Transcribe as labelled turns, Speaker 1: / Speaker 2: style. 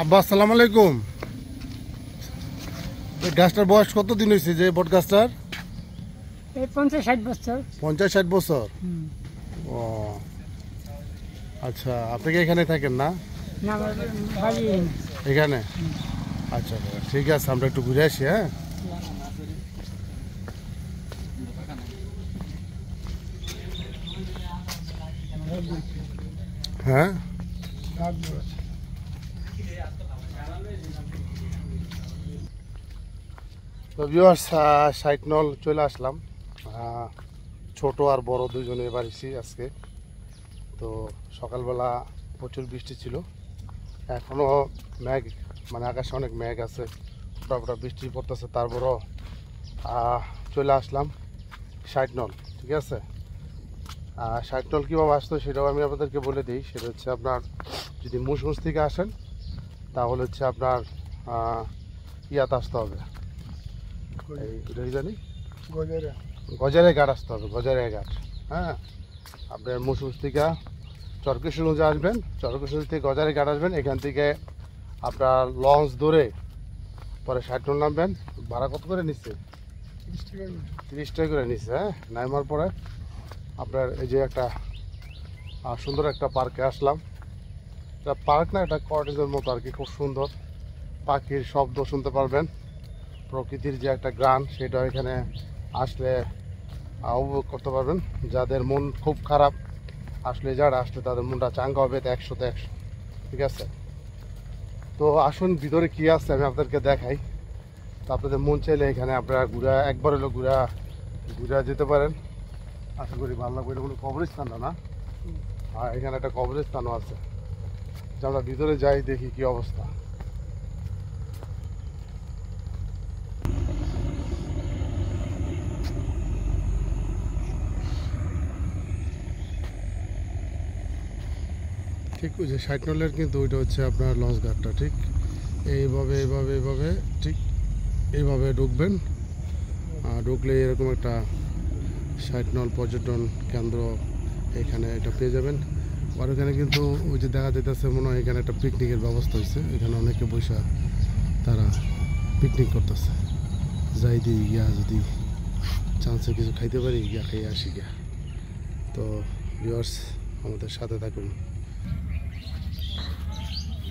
Speaker 1: আব্বা আসসালামু আলাইকুম। গাছটার বয়স কতদিন হয়েছে যে বট গাছটার?
Speaker 2: 50-60 বছর।
Speaker 1: 50-60 বছর। ও আচ্ছা, আপনি কি এখানে থাকেন না?
Speaker 2: না, আমার বাড়ি
Speaker 1: এখানে। আচ্ছা ঠিক আছে, আমরা একটু ঘুরে আসি। হ্যাঁ হ্যাঁ, তো ভিউয়ার্স, সাইটনল চলে আসলাম। ছোট আর বড় দুজনে বাড়িছি আজকে। তো সকালবেলা প্রচুর বৃষ্টি ছিল, এখনো মেঘ, মানে আকাশে অনেক মেঘ আছে, ফোটা বৃষ্টি পড়তেছে। তারপরও চলে আসলাম সাইটনল। ঠিক আছে, সাইটনল কীভাবে আসতো সেটাও আমি আপনাদেরকে বলে দিই। সেটা হচ্ছে আপনার যদি মুসগঞ্জ থেকে আসেন তাহলে হচ্ছে আপনার ইয়াতে আসতে হবে, এই জানি গজারে ঘাট আসতে হবে, গজারে ঘাট। হ্যাঁ, আপনার মুসগঞ্জ থেকে চরকিশোরগঞ্জে আসবেন, চরকিশোরগঞ্জ থেকে গজারে ঘাট আসবেন। এখান থেকে আপনার লঞ্চ ধরে পরে সাইটনল নামবেন। ভাড়া কত করে নিচ্ছে? 30 টাকা করে নিচ্ছে। হ্যাঁ, নামার পরে আপনার এই যে একটা সুন্দর একটা পার্কে আসলাম। এটা পার্ক না, এটা কটেজের মতো আর কি, খুব সুন্দর। পাখির শব্দ শুনতে পারবেন, প্রকৃতির যে একটা গান সেটা এখানে আসলে উপভোগ করতে পারবেন। যাদের মন খুব খারাপ আসলে, যারা আসলে তাদের মনটা চাঙ্গা হবে 100-তে 100। ঠিক আছে, তো আসুন ভিতরে কি আছে আমি আপনাদেরকে দেখাই। তো আপনাদের মন চাইলে এখানে আপনারা একবার হলো ঘুরা যেতে পারেন। আশা করি ভালো লাগবে। এটা কোনো কবরস্থান না, আর এখানে একটা কবরস্থানও আছে। আমরা ভিতরে যাই, দেখি কি অবস্থা। ঠিক ওই যে সাইটনলের কিন্তু ওইটা হচ্ছে আপনার লঞ্চ ঘাটটা। ঠিক এইভাবে ঠিক এইভাবে ঢুকবেন। ঢুকলে এরকম একটা সাইটনল পর্যটন কেন্দ্র এখানে এটা পেয়ে যাবেন। আর ওখানে কিন্তু ওই যে দেখা যেতেছে মনে হয় এখানে একটা পিকনিকের ব্যবস্থা হয়েছে। এখানে অনেকে বসে তারা পিকনিক করতেছে। যাই দিই গিয়া, যদি চান্সে কিছু খাইতে পারি গিয়া, খেয়ে আসি গিয়া। তো ভিউয়ার্স, আমাদের সাথে থাকুন।